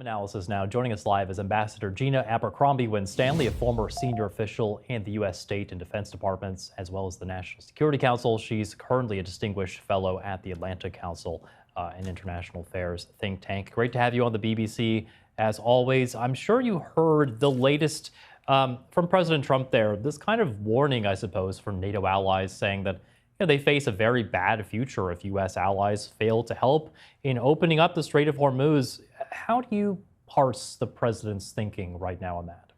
Analysis now. Joining us live is Ambassador Gina Abercrombie-Winstanley, a former senior official in the U.S. State and Defense Departments, as well as the National Security Council. She's currently a distinguished fellow at the Atlantic Council, an international affairs think tank. Great to have you on the BBC, as always. I'm sure you heard the latest from President Trump there, this kind of warning, I suppose, from NATO allies saying that they face a very bad future if U.S. allies fail to help in opening up the Strait of Hormuz. How do you parse the president's thinking right now on that?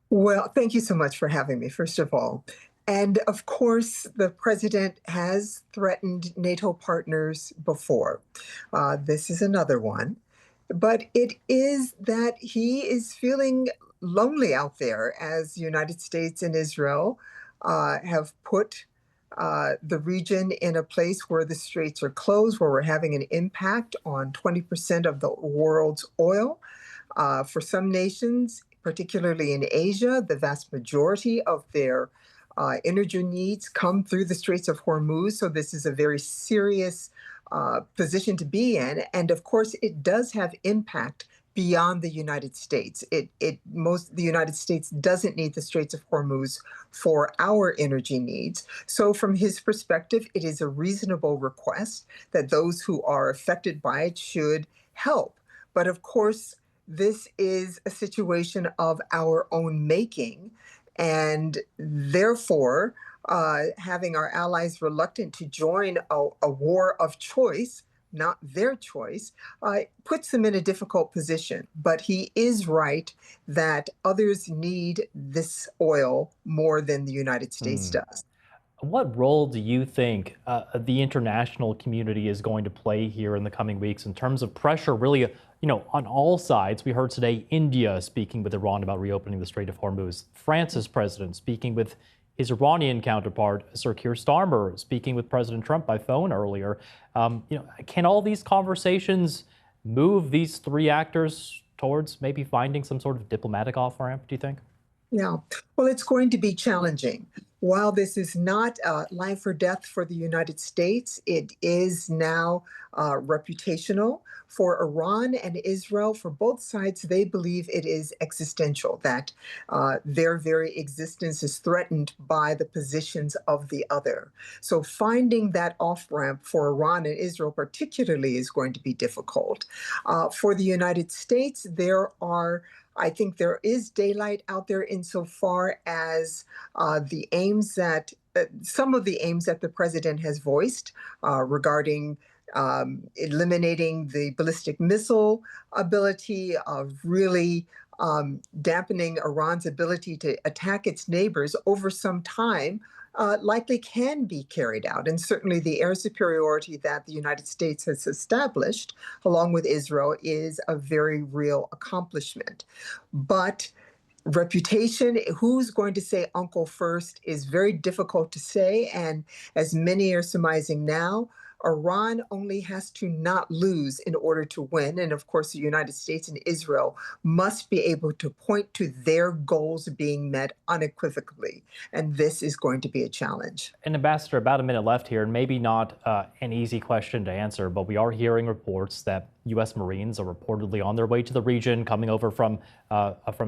Well, thank you so much for having me, first of all. And of course, the president has threatened NATO partners before. This is another one. But it is that he is feeling lonely out there as the United States and Israel have put the region in a place where the straits are closed, where we're having an impact on 20% of the world's oil. For some nations, particularly in Asia, the vast majority of their energy needs come through the Straits of Hormuz. So this is a very serious position to be in. And of course, it does have impact beyond the United States. The United States doesn't need the Straits of Hormuz for our energy needs. So from his perspective, it is a reasonable request that those who are affected by it should help. But of course, this is a situation of our own making, and therefore, having our allies reluctant to join a war of choice, not their choice, puts them in a difficult position. But he is right that others need this oil more than the United States does. What role do you think the international community is going to play here in the coming weeks in terms of pressure, really, on all sides? We heard today India speaking with Iran about reopening the Strait of Hormuz, France's president speaking with his Iranian counterpart, Sir Keir Starmer, speaking with President Trump by phone earlier. Can all these conversations move these three actors towards maybe finding some sort of diplomatic off-ramp, do you think? Yeah, well, it's going to be challenging. While this is not life or death for the United States, it is now reputational for Iran and Israel. For both sides, they believe it is existential, that their very existence is threatened by the positions of the other. So finding that off-ramp for Iran and Israel particularly is going to be difficult. For the United States, I think there is daylight out there insofar as the aims that some of the aims that the president has voiced regarding eliminating the ballistic missile ability, of really dampening Iran's ability to attack its neighbors over some time, likely can be carried out. And certainly the air superiority that the United States has established, along with Israel, is a very real accomplishment. But reputation, who's going to say uncle first, is very difficult to say. And as many are surmising now, Iran only has to not lose in order to win. And of course, the United States and Israel must be able to point to their goals being met unequivocally. And this is going to be a challenge. And Ambassador, about a minute left here, and maybe not an easy question to answer, but we are hearing reports that U.S. Marines are reportedly on their way to the region, coming over from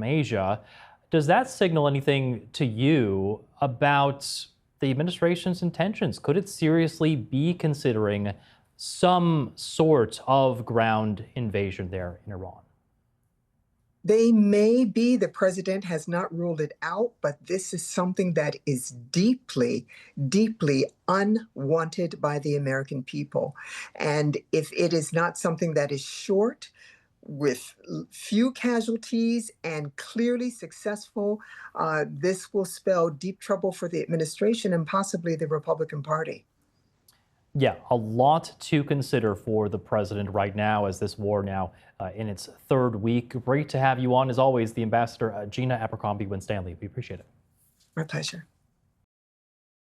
Asia. Does that signal anything to you about the administration's intentions? Could it seriously be considering some sort of ground invasion there in Iran? They may be. The president has not ruled it out, but this is something that is deeply, deeply unwanted by the American people. And if it is not something that is short, with few casualties and clearly successful, this will spell deep trouble for the administration and possibly the Republican Party. Yeah, a lot to consider for the president right now as this war now in its third week. Great to have you on, as always, the Ambassador Gina Abercrombie-Winstanley. We appreciate it. My pleasure.